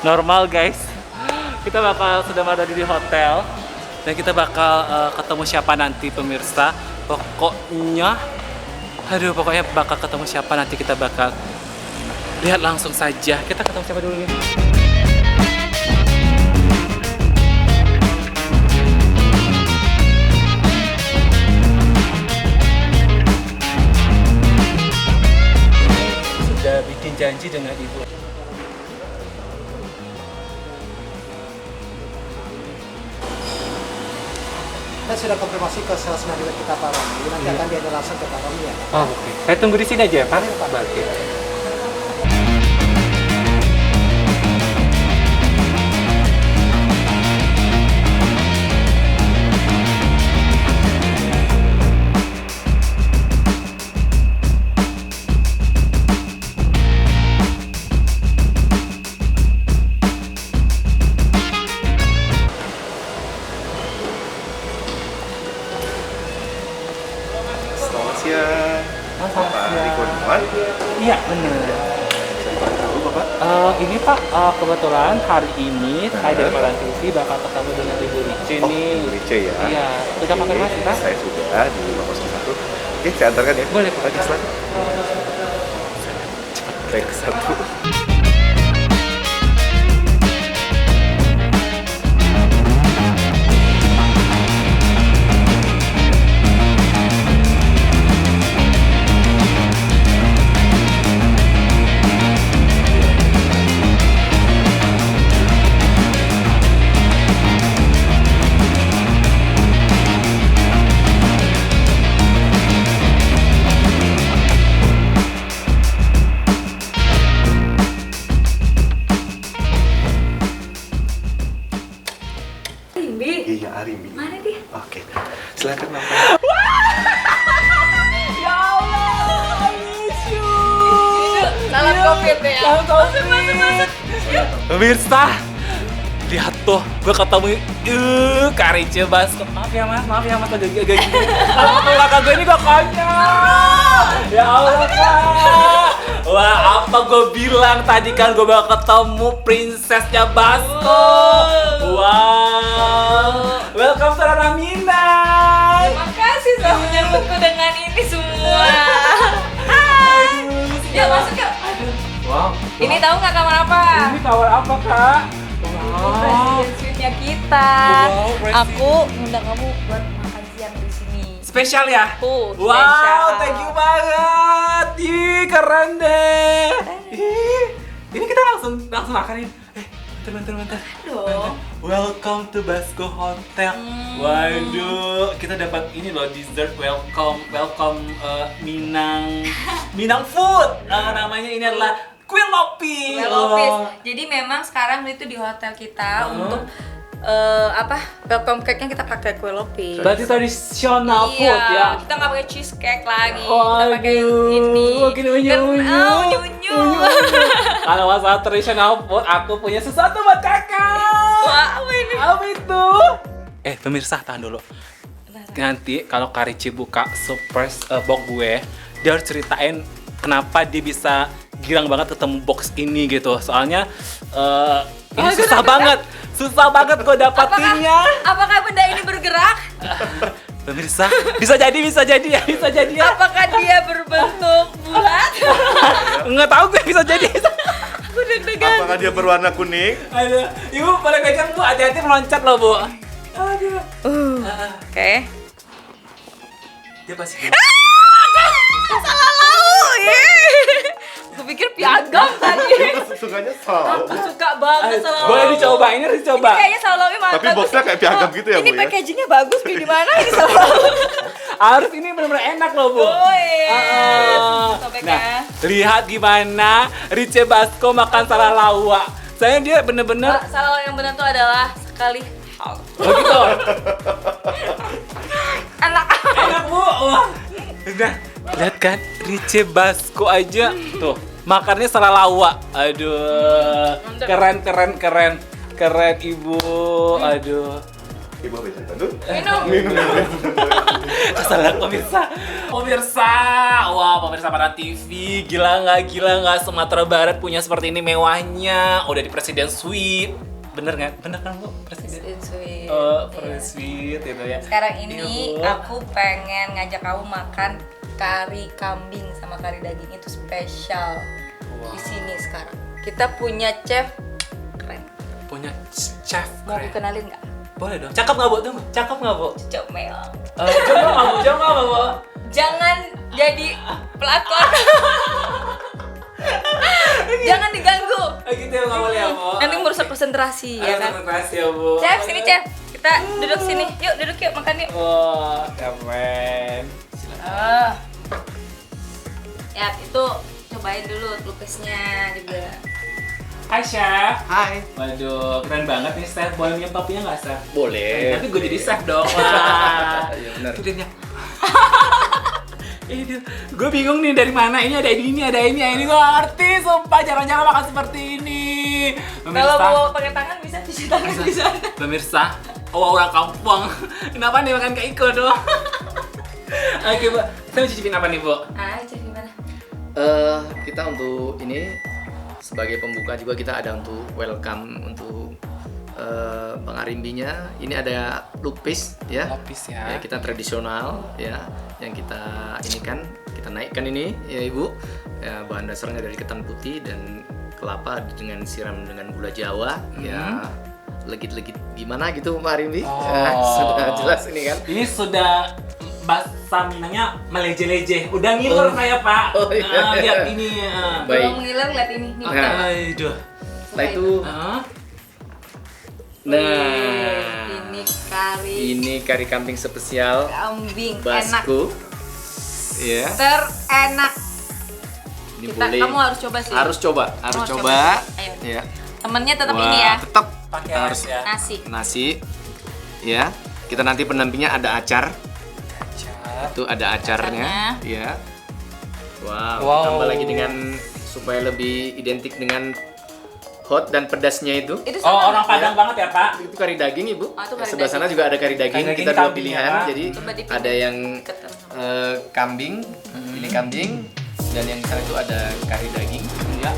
normal guys. Kita bakal sudah ada di hotel dan kita bakal ketemu siapa nanti pemirsa. Pokoknya bakal ketemu siapa nanti kita bakal lihat langsung saja. Kita ketemu siapa dulu nih? Sudah bikin janji dengan ibu. Kita sudah konfirmasi ke sales manager kita Pak Romi, nanti akan diada langsung ke Pak Romi ya. Oh, oke. Saya tunggu di sini aja ya, Pak. Oke. Pak Riko Nuan? Iya, benar. Saya tahu Bapak. Ini Pak, kebetulan hari ini saya dari Palang TV bakal ketemu dengan Ibu Rice nih. Ibu Rice ya? Iya, sudah konfirmasi Pak? Saya sudah di 501. Oke, saya antarkan ya. Boleh Pak. Lagi silakan. Cepat, baik ke satu. Iya, Arimbi. Mana dia? Oke, silakan Bapak. Ya Allah, I miss you. Salam COVID ya. Salam COVID. Masuk. Pemirsa, lihat tuh, gue ketemu Kak Rice Basko. Maaf ya mas, agak gini. Kalau ketemu kakak gue ini gue konyol. Ya Allah Kak. Wah, apa gue bilang tadi kan gue bakal ketemu prinsesnya Basko. Wow. Welcome to Minang. Terima kasih sudah menyambutku dengan ini semua. Hai. Ya masuk yuk. Wow. Ini tahu nggak kamar apa? Ini kamar apa Kak? Presiden suite-nya kita. Wow, presiden. Aku ngundang kamu buat makan siang di sini. Spesial ya? Spesial. Wow, thank you banget. Ih, keren deh. Ih, ini kita langsung makan ini. Bentar. Dong. Welcome to Basko Hotel. Waduh, kita dapat ini loh, dessert welcome Minang food. Namanya ini adalah kue lopis. Kue lopis. Jadi memang sekarang itu di hotel kita untuk welcome cake-nya kita pakai kue lopis. Berarti tradisional food ya. Kita nggak pakai cheesecake lagi. Waduh, Kita pakai ini. makin unyu-unyu. Unyu-unyu. Kalau masalah tradisional food, aku punya sesuatu buat kakak. Wah, apa ini? Apa itu? Pemirsa, tahan dulu. Nanti kalau Kak Rice buka surprise box gue, dia harus ceritain kenapa dia bisa girang banget ketemu box ini gitu. Soalnya ini susah banget gue dapatinnya. Apakah benda ini bergerak? Pemirsa, bisa jadi ya. Apakah dia berbentuk bulat? Nggak tahu gue, bisa jadi. Aku deg-degan. Apakah dia berwarna kuning? Aduh, ibu boleh pegang bu, hati-hati meloncat loh bu. Aduh. Oke. Dia pasti. Salah lau. Aku pikir piagam tadi. Sukanya salah. Aku suka banget salah lau. Boleh dicoba, ini harus dicoba. Ini kayaknya salah lau mantap. Tapi boxnya kayak piagam gitu ya, Ini Bu, ya? packagingnya bagus, beli di mana ini salah lau? Harus ini benar-benar enak loh bu. Oh iya. Sobek Nah, ya. lihat gimana Rice Basko makan salah lawa. Saya dia bener-bener. Salah lau yang benar tuh adalah sekali. Begitu. Enak. Enak bu. Wah. Nah, lihat kan Rice Basko aja tuh makannya salah lawa. Aduh. Mantap. Keren ibu. Aduh. Ibu apa cerita tuh? Minum. Kesalahan pemirsa. Wah, pemirsa Para TV, gila nggak Sumatera Barat punya seperti ini mewahnya. Udah di Presiden Suite. Bener nggak? Bener kan Bu? Presiden. Sweet. Oh, Presiden Suite itu ya. Sekarang ini Iya, Bu. aku pengen ngajak kamu makan kari kambing sama kari daging itu spesial di sini sekarang. Kita punya chef keren. Punya chef. Mau keren. dikenalin nggak? Boleh dong. Cakep nggak Bu? Tuh, cakep nggak Bu? Cocok meong. Coba nggak Bu? Coba nggak Bu? Jangan jadi pelakon. Jangan diganggu. Gitu ya nggak boleh ya Bu? Nanti merusak konsentrasi ya kan. Terima ya Bu. Chef, sini chef. Kita duduk sini. Yuk, duduk yuk makan yuk. Wah, keren. Ya, itu cobain dulu lupesnya juga. Hai Chef. Hai. Waduh, keren banget nih Chef. Boleh minum topinya nggak Chef? Boleh. Nanti gue jadi chef dong. Wah. Iya benar. Itu dia. Ini gue bingung nih dari mana. Ini ada ini, ada ini. Ini gue ngerti. Sumpah jarang-jarang makan seperti ini. Kalau mau pakai tangan bisa cuci tangan di sana. Pemirsa, orang kampung. Kenapa nih makan kayak Iko doang? Oke, Bu. Saya mau cicipin apa nih, Bu? Cek gimana? Kita untuk ini sebagai pembuka juga kita ada untuk welcome untuk Bang Arimbinya. Ini ada lupis ya. Lapis Ya, kita tradisional ya yang kita ini kan kita naikkan ini ya Ibu. Ya, bahan dasarnya dari ketan putih dan kelapa dengan siram dengan gula Jawa ya. Legit-legit gimana gitu Pak Arimbi? Oh. Ya, sudah jelas ini kan. Ini sudah bahasa Minangnya meleje-leje. Udah ngiler saya, Pak. Oh, iya. Lihat ini. Baik. Kalau mengiler lihat ini. Nih, Nah. makan. Aduh. Setelah itu ini kari kambing spesial Kambing enak. Basku. Ya. Terenak. Ini Kita, boleh. kamu harus coba sih. Harus coba. Harus coba. Ayo. Ya. Temennya tetap Wah, ini ya. Tetap Pakai harus ya. Nasi. nasi. Ya. Kita nanti pendampingnya ada acar. Itu ada acarnya. Ya. Wow. Tambah lagi dengan supaya lebih identik dengan hot dan pedasnya itu. Itu Oh, sama. orang Padang banget ya, Pak. Itu kari daging Ibu. Oh, itu kari Sebelah sana daging. juga ada kari daging. Kari daging Kita dua kambing pilihan. ya, Pak. Jadi Coba dipilih. ada yang Ketemu. kambing, ini kambing, dan yang di sana itu ada kari daging. Ya.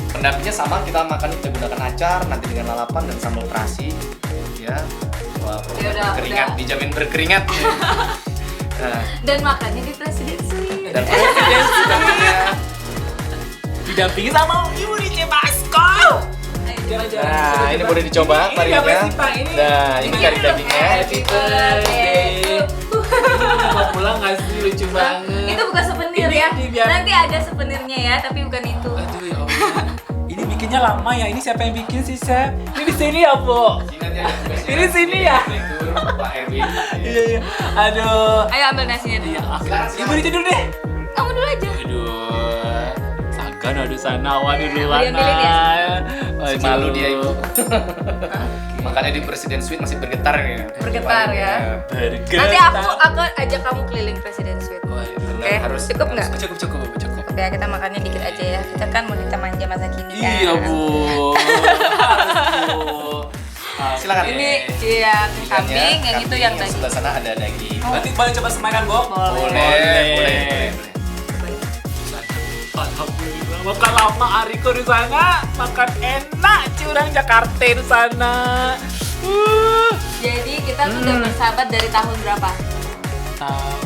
Pendampingnya sama, kita makan kita gunakan acar, nanti dengan lalapan dan sambal terasi. Ya, wah, Ya udah, berkeringat, udah. dijamin berkeringat. Nah, Dan makannya di Presiden Suite. dan pendampingnya, Didampingi sama Ibu di Basko. nah ini boleh dicoba Ini apa variannya. sih, Pak? Ini Nah, ini kari dagingnya. Happy birthday. Mau pulang nggak sih? Lucu banget. Itu bukan souvenir Ini ya. biar- Nanti ada souvenirnya ya, tapi bukan itu. Aduh ya Allah. Ini bikinnya lama ya. Ini siapa yang bikin sih, Chef? Ini di sini ya, Bu? Ini sini ya? Pak Erwin. Iya. Aduh. Ayo ambil nasinya dulu. Ibu ditidur deh. Kamu dulu aja. Aduh. Sagan aduh sana, waduh duluan. Ambilin ya. Masih malu dia Ibu. Makanya di Presiden Suite masih bergetar ya. Bergetar ya. Bergetar. Nanti aku ajak kamu keliling Presiden Suite. Oke, harus- cukup nggak? Cukup. Oke, kita makannya dikit aja ya. Kita kan mau manja masa kini kan. Iya, Bu. Harus, Bu. Silakan. Ini yang kambing, yang itu yang daging. sebelah sana ada daging. Nanti boleh coba semakan, Bu? Boleh. Alhamdulillah, makan lama Ariko di sana, makan enak curang Jakarta di sana. Jadi kita tuh udah bersahabat dari tahun berapa? Tahun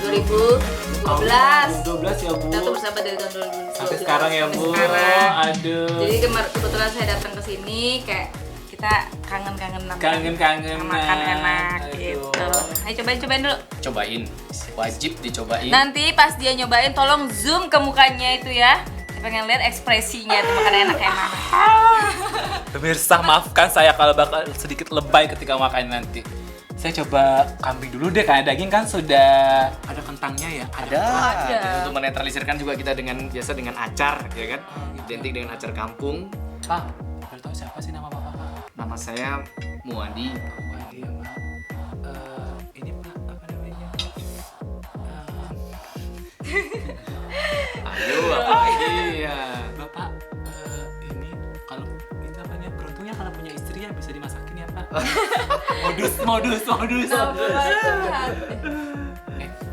2012. 12 ya, Bu. Kita tuh bersahabat dari tahun 2012. Sampai sekarang ya, Bu. Sampai sekarang. Aduh. Jadi kebetulan saya datang ke sini kayak kita kangen-kangenan. Kangen-kangenan. Makan enak Aduh. gitu. Ayo cobain dulu. Cobain, wajib dicobain. Nanti pas dia nyobain tolong zoom ke mukanya itu ya. Saya pengen lihat ekspresinya tuh makan enak kayak mana. Pemirsa, maafkan saya kalau bakal sedikit lebay ketika makan nanti. Saya coba kambing dulu deh, karena daging kan sudah ada kentangnya ya. Ada. Ada. Dan untuk menetralisirkan juga kita dengan biasa dengan acar, ya kan? Identik dengan acar kampung. Pak, boleh tahu siapa sih nama Bapak? Pak? Nama saya Muadi. Wah, iya, Pak. Ini Pak, apa namanya? Ayo, apa iya. Bapak, ini kalau ini apa namanya? Beruntungnya kalau punya istri ya bisa dimasakin ya, Pak. Modus. Nambah curhat.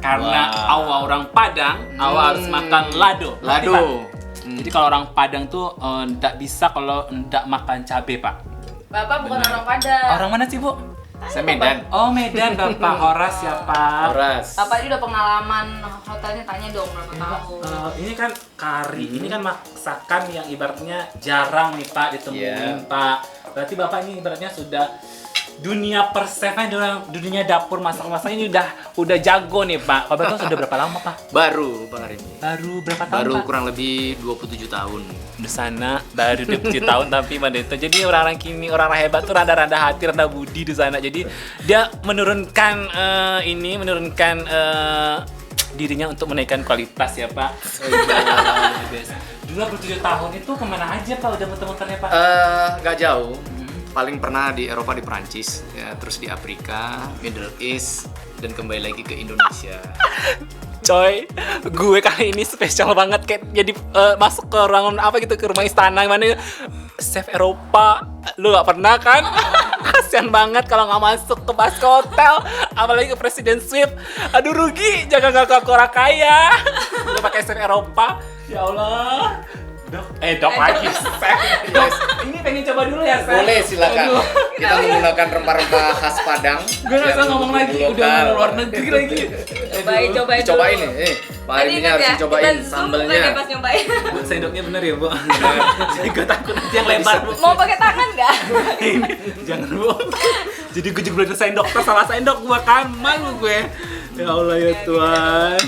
Karena Wow. Awa orang Padang, Awa harus makan lado. Ngerti, Pak? Jadi kalau orang Padang tuh ndak bisa kalau ndak makan cabai, Pak. Bapak bukan orang Padang. Orang mana sih, Bu? Saya Medan. Oh, Medan, Bapak. Horas ya, Pak. Horas. Bapak ini udah pengalaman hotelnya, tanya dong berapa tahun. Ini kan kari, ini kan masakan yang ibaratnya jarang nih Pak ditemuin Pak. Berarti Bapak ini ibaratnya sudah dunia persefan, dunia dapur masak-masak ini udah jago nih Pak. Kalau Bapak sudah berapa lama Pak? Baru Bang Arimi. Baru berapa tahun Baru Pak? kurang lebih 27 tahun. Di sana baru 27 tahun tapi Mandeta. Jadi orang-orang kini orang-orang hebat tuh rada-rada hati, rada budi di sana. Jadi dia menurunkan dirinya untuk menaikkan kualitas ya Pak. Dulu 27 tahun itu kemana aja Pak udah muter-muternya Pak? Nggak jauh. Paling pernah di Eropa, di Prancis, ya, terus di Afrika, Middle East, dan kembali lagi ke Indonesia. Coy, gue kali ini spesial banget kayak jadi masuk ke ruangan apa gitu, ke rumah istana mana chef Eropa. Lu gak pernah kan? Kasian banget kalau nggak masuk ke Basco Hotel, apalagi ke Presiden Suite. Aduh rugi, jangan gak orang kaya. Lu pakai chef Eropa, ya Allah. Dok lagi. Dok, ini pengen coba dulu ya, Chef? Boleh, silakan. Aduh. Kita menggunakan rempah-rempah khas Padang. Gue gak usah ngomong lagi, udah luar negeri lagi. Cobain dulu. Cobain nih, Pak Ariminya harus dicobain sambelnya. Pas nyobain. Bu, sendoknya bener ya, Bu? Jadi gue takut nanti yang lebar, Bu. Mau pakai tangan nggak? Ini, jangan, Bu. Jadi gue juga belajar sendok, salah sendok gue kan, malu gue. Ya Allah ya Tuhan.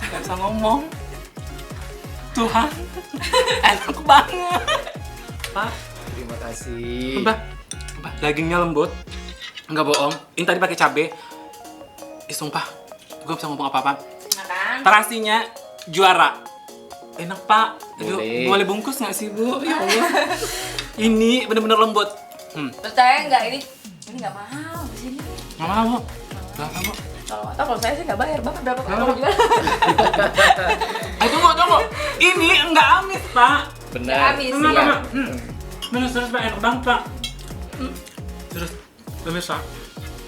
Gak bisa ngomong. Tuhan, enak banget. Pak, Terima kasih. Mbak, dagingnya lembut. Enggak bohong. Ini tadi pakai cabe. Sumpah, gue bisa ngomong apa-apa. Makan. Terasinya juara. Enak Pak. Aduh, Boleh. boleh bungkus nggak sih Bu? Ya Allah. Ini bener-bener lembut. Percaya nggak ini? Ini nggak mahal di sini. Nggak mau Bu. Berapa Bu? Kalau saya sih nggak bayar. Bapak berapa? Berapa? Kalau juga. Tunggu. Ini enggak amis Pak. Benar. Amis, Enggak, iya. enggak. Bener serius Pak, enak banget Pak. Terus, pemirsa,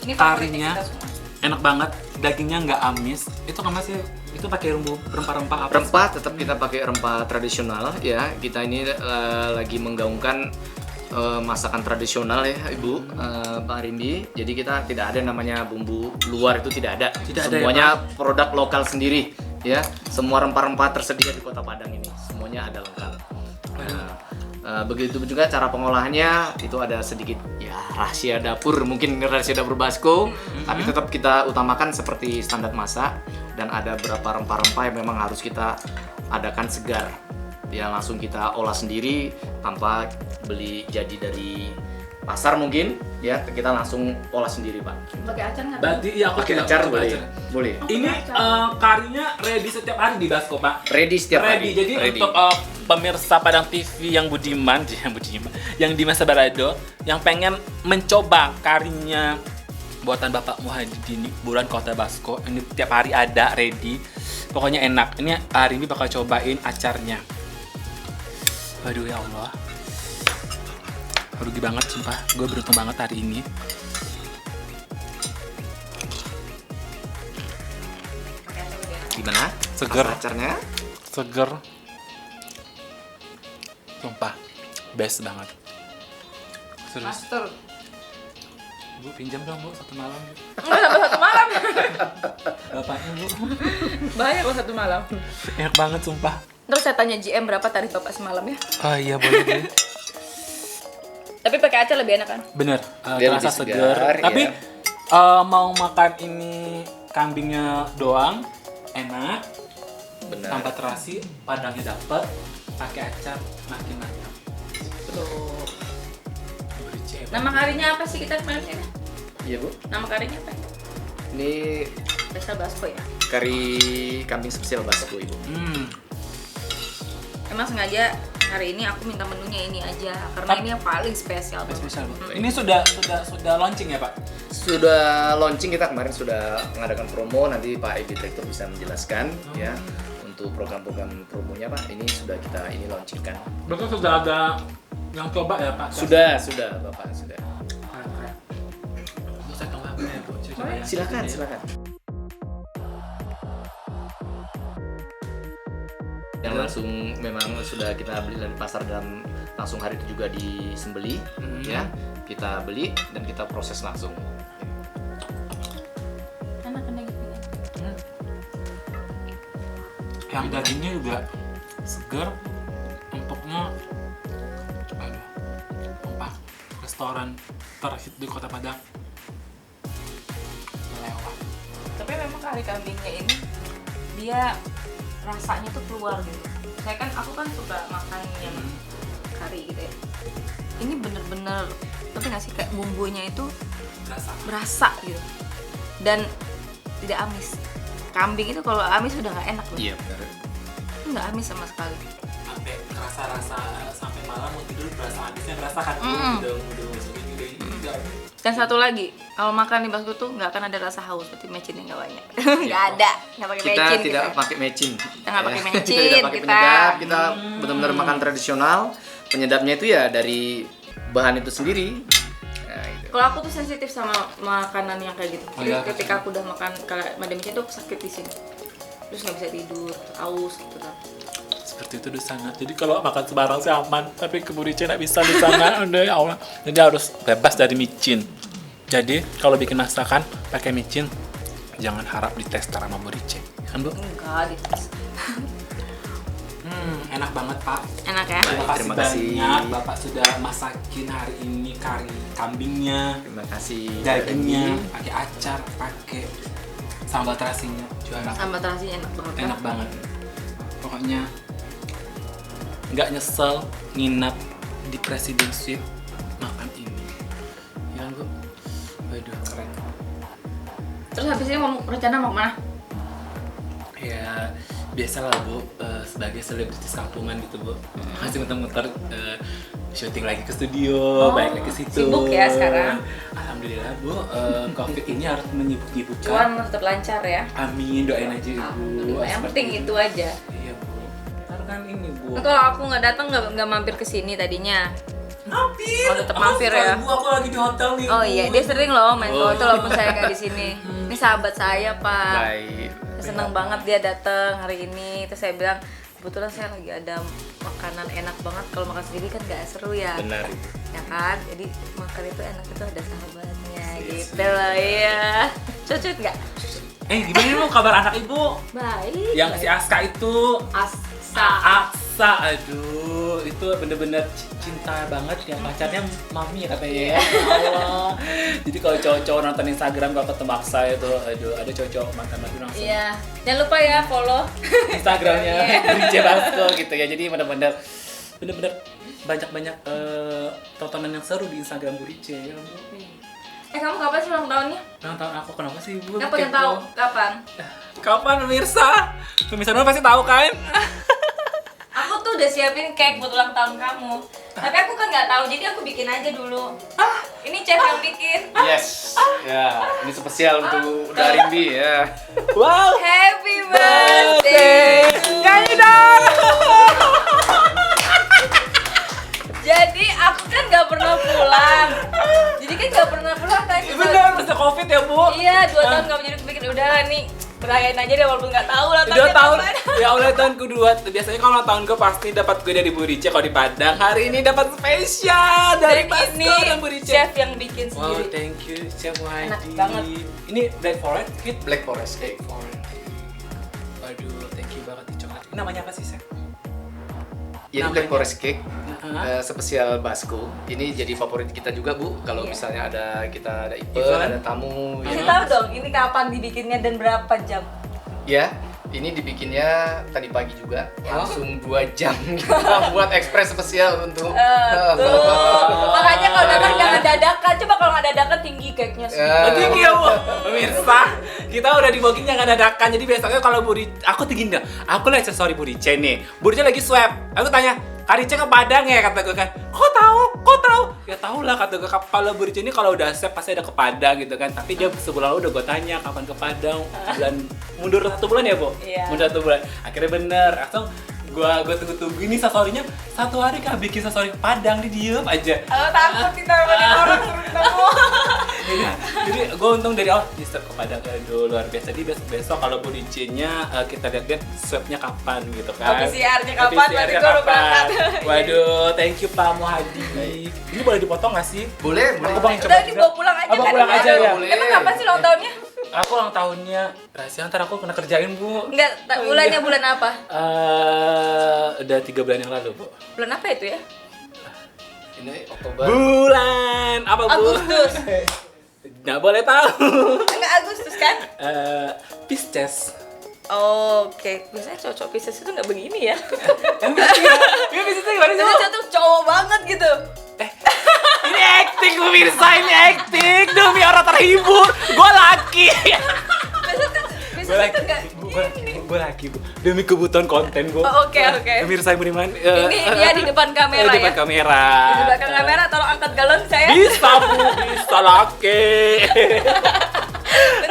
Ini Karinya. favorit kita semua. enak banget. Dagingnya nggak amis. Itu kan masih itu pakai rempah-rempah apa? Rempah tetap kita pakai rempah tradisional ya. Kita ini lagi menggaungkan masakan tradisional ya Ibu, Pak Arimi. Jadi kita tidak ada namanya bumbu luar, itu tidak ada. Tidak ada ya, Semuanya produk lokal sendiri ya. Semua rempah-rempah tersedia di Kota Padang ini. Semuanya ada lengkap. Begitu juga cara pengolahannya, itu ada sedikit ya rahasia dapur, mungkin rahasia dapur Basco, tapi tetap kita utamakan seperti standar masak, dan ada beberapa rempah-rempah yang memang harus kita adakan segar. Ya langsung kita olah sendiri tanpa beli jadi dari pasar mungkin, ya kita langsung olah sendiri Pak. Pakai acar nggak? Berarti iya aku Pakai tidak acar coba boleh, acar. boleh. Ini karinya ready setiap hari di Basco Pak. Ready setiap Ready. hari. Jadi Ready. untuk pemirsa Padang TV yang budiman, yang di Masa Barado, yang pengen mencoba karinya buatan Bapak Muhyiddin Buran Kota Basco, ini tiap hari ada ready. Pokoknya enak. Ini hari ini bakal cobain acarnya. Aduh ya Allah. Rugi banget sumpah. Gue beruntung banget hari ini. Gimana? Seger. Acarnya? Seger. Sumpah. Best banget. Serius. Master. Bu, pinjam dong Bu, satu malam. Enggak sampai 1 malam. Bapaknya Bu. Bayar kalau 1 malam. Enak banget sumpah. Terus saya tanya GM berapa tarif Bapak semalam ya? Oh iya boleh deh. Tapi pakai acar lebih enak kan? Bener, Dia terasa lebih seger. segar, Tapi ya. mau makan ini kambingnya doang, enak. Benar. Tanpa terasi, padangnya dapet. Pakai acar, makin mantap. Tuh. Beri GM. Nama karinya apa sih kita kemarin ini? Iya Bu. Nama karinya apa? Ini Spesial Basco ya? kari kambing spesial Basco Ibu. Emang sengaja hari ini aku minta menunya ini aja karena ini yang paling spesial banget. Spesial, Bu. Ini sudah launching ya, Pak? Sudah launching, kita kemarin sudah mengadakan promo, nanti Pak Ebi Direktur bisa menjelaskan ya untuk program-program promonya Pak. Ini sudah kita launchingkan. Berarti sudah ada yang coba ya, Pak? Sudah Bapak sudah. Saya coba ya, Bu. Coba ya. Silakan. Yang langsung memang sudah kita beli dari pasar dan langsung hari itu juga disembeli ya. Kita beli dan kita proses langsung. Enak kan dagingnya. Yang dagingnya juga segar, empuknya, aduh, empuk. Restoran terhit di Kota Padang. Lewat. Tapi memang kari kambingnya ini dia rasanya tuh keluar gitu. Aku kan suka makan yang kari gitu ya. Ini bener-bener, tapi nggak sih kayak bumbunya itu berasa gitu. Dan tidak amis. Kambing itu kalau amis udah nggak enak loh. Iya benar. Nggak amis sama sekali. Sampai rasa sampai malam mau tidur berasa habisnya merasakan udah juga. Dan satu lagi, kalau makan di bakso tuh nggak akan ada rasa haus, berarti mecinnya nggak banyak. Nggak ada, nggak pakai Kita mecin. tidak pakai mecin. Kita nggak pakai mecin, Kita tidak pakai kita. penyedap. Kita benar-benar makan tradisional. Penyedapnya itu ya dari bahan itu sendiri. Nah, gitu. Kalau aku tuh sensitif sama makanan yang kayak gitu. Oh, Jadi iya. ketika aku udah makan kayak madam mecin tuh aku sakit di sini. Terus nggak bisa tidur, haus gitu kan. Seperti itu di sana. Jadi kalau makan sembarang sih aman, tapi ke Burice nggak bisa di sana. Udah ya Allah. Jadi harus bebas dari micin. Jadi kalau bikin masakan pakai micin, jangan harap dites sama Burice. Kan Bu? Enggak gitu. Enak banget Pak. Enak ya? Terima Terima kasih kasih. banyak Bapak sudah masakin hari ini kari kambingnya, Terima kasih. dagingnya, pakai acar, pakai sambal terasinya, juara. Sambal terasinya enak banget kan? Enak banget. Pokoknya nggak nyesel nginap di Presiden Suite makan ini. Ya Bu. Waduh keren. Terus habis ini mau rencana mau kemana? Ya biasalah Bu, sebagai selebritis kampungan gitu Bu. Masih muter-muter syuting lagi ke studio, balik lagi ke situ. Sibuk ya sekarang? Alhamdulillah Bu, Covid ini harus menyibuk-nyibukkan. Cuan tetap lancar ya? Amin, doain aja Ibu. Alhamdulillah. Yang Seperti penting itu aja. Iya Bu. Ntar kan ini Bu. Nah, kalau aku nggak datang nggak mampir ke sini tadinya. Mampir. Oh, tetap mampir ya? Bu, aku lagi di hotel nih. Oh Bu. iya, dia sering loh main ke Oh. hotel walaupun saya nggak di sini. Ini sahabat saya Pak. Baik. Seneng banget dia datang hari ini. Terus saya bilang kebetulan saya lagi ada makanan enak banget. Kalau makan sendiri kan nggak seru ya. Benar itu. Ya kan? Jadi makan itu enak itu ada sahabatnya gitu loh ya. Cucut nggak? Gimana nih Bu kabar anak Ibu? Baik. Yang si Aska itu. Asa. Aksa, aduh, itu bener-bener cinta banget ya pacarnya mami ya katanya ya. Allah. Jadi kalau cowok-cowok nonton Instagram kalau ketemu Aksa itu, aduh, ada cowok-cowok mantan-mantan langsung Iya. Jangan lupa ya follow Instagramnya Iya. Burice Basko gitu ya. Jadi bener-bener banyak-banyak tontonan yang seru di Instagram Burice ya Bu. Kamu kapan sih ulang tahunnya? Ulang tahun aku kenapa sih Bu? Nggak pengen tahu kapan? Kapan pemirsa? Pemirsa dulu pasti tahu kan? Aku tuh udah siapin cake buat ulang tahun kamu. Tapi aku kan nggak tahu, jadi aku bikin aja dulu. Ini chef yang bikin. Yes. Ya, ini spesial untuk Darimbi ya. Wow. Happy birthday. Nyanyi dong. Jadi aku kan nggak pernah pulang. Jadi kan nggak pernah pulang kan? Bener, masa Covid ya Bu? Iya, 2 tahun nggak jadi bikin. Udah nih, berayain aja deh walaupun nggak tahu lah. 2 tahun, ya Allah tahun kedua. Biasanya kalau tahun ke pasti dapat gue dari Burice kalau di Padang. Hari ini dapat spesial dari Dan Basko ini dan Burice. chef yang bikin Wow, sendiri. thank you Chef Wadi. Enak banget. Ini Black Forest, Kit. Black Forest cake. Waduh, thank you banget nih coklat. Ini namanya apa sih, Chef? Ini Namanya? Black Forest cake. Uh-huh. Spesial Basko. Ini jadi favorit kita juga Bu. Kalau Iya. misalnya ada event, Event. ada tamu. Kasih Ya. tahu dong, ini kapan dibikinnya dan berapa jam? Ya, ini dibikinnya tadi pagi juga. Langsung 2 jam kita buat ekspres spesial untuk. Tuh. Makanya kalau datang jangan dadakan. Coba kalau nggak dadakan tinggi cake-nya sih. Tinggi ya Bu. Pemirsa, kita udah di booking jangan dadakan. Jadi biasanya kalau Burice, aku tinggi enggak? Aku lah accessory Burice nih. Burice lagi swab. Aku tanya, Karice ke Padang ya, kata gue kan. Kok tahu? Ya tau lah, kata gue. Kalau Burice ini kalau udah save pasti ada ke Padang gitu kan. Tapi dia sebulan lalu udah gue tanya kapan ke Padang. Mundur 1 bulan ya, Bu? Iya. Mundur 1 bulan. Akhirnya bener. Langsung gue tunggu-tunggu ini sasorinya 1 hari kah bikin sasori ke Padang, dia diem aja. Takut kita orang suruh ketemu. Jadi gue untung dari awal di swab ke Padang, aduh luar biasa. Jadi besok kalau Burice-nya kita lihat swabnya kapan gitu kan. PCR-nya kapan, berarti gue udah berangkat. Waduh, thank you Pak Muhadi. Ini boleh dipotong nggak sih? Boleh. Aku bang Udah dibawa pulang aja Bawa kan? pulang aja ya? Boleh. Emang kapan sih ulang tahunnya? Aku ulang tahunnya rahasia, ntar aku kena kerjain Bu. Enggak, bulannya bulan apa? Udah 3 bulan yang lalu Bu. Bulan apa itu ya? Ini Oktober. Bulan apa Bu? Agustus. Nggak boleh tahu. Enggak Agustus kan? Pisces. Oh, oke. Biasanya cowok Pisces itu nggak begini ya. Ini Pisces gimana sih Bu? Biasanya tuh cowok banget gitu. Ini acting pemirsa, ini acting demi orang terhibur. Gue laki. Biasanya tuh nggak. Gue laki Bu. Demi kebutuhan konten gue. Oh, oke. Pemirsa yang beriman. Ini dia di depan kamera Di depan ya. kamera. Di belakang kamera tolong angkat galon saya. Bisa Bu, bisa laki.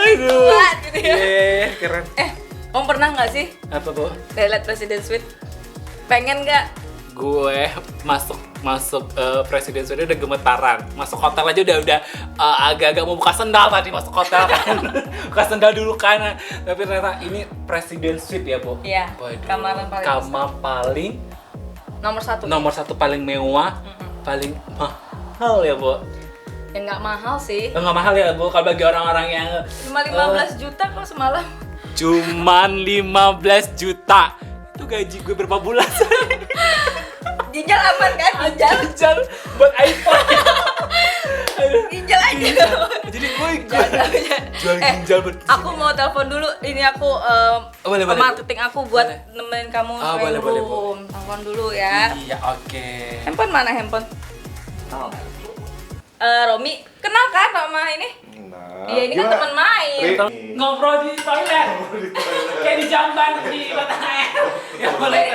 Lebih kuat gitu ya. Keren. Om pernah nggak sih Apa Bu? lihat Presiden Suite? Pengen nggak? Gue masuk Presiden Suite udah gemetaran. Masuk hotel aja udah agak-agak mau buka sendal tadi masuk hotel kan. Buka sendal dulu kan. Tapi ternyata ini Presiden Suite ya Bu. Iya. Waduh, Kamar paling kamar paling nomor 1. 1 paling mewah, paling mahal ya Bu. Ya nggak mahal sih. Nggak mahal ya Bu, kalau bagi orang-orang yang Cuma 15 juta kok semalam. cuman 15 juta. Itu gaji gue berapa bulan? Ginjal aman kan? Ginjal buat iPhone. Ginjal aja. Jadi gue jual ginjal buat Aku mau telepon dulu. Ini aku boleh. marketing aku buat Boleh. nemenin kamu Boleh, boleh, room. Telepon dulu ya. Iya, oke. Handphone mana handphone? Oh. Romi, kenal kan sama ini? Nah, Iya, ini kan teman main. Ngobrol di toilet. Kayak di jamban di batang air. Ya boleh.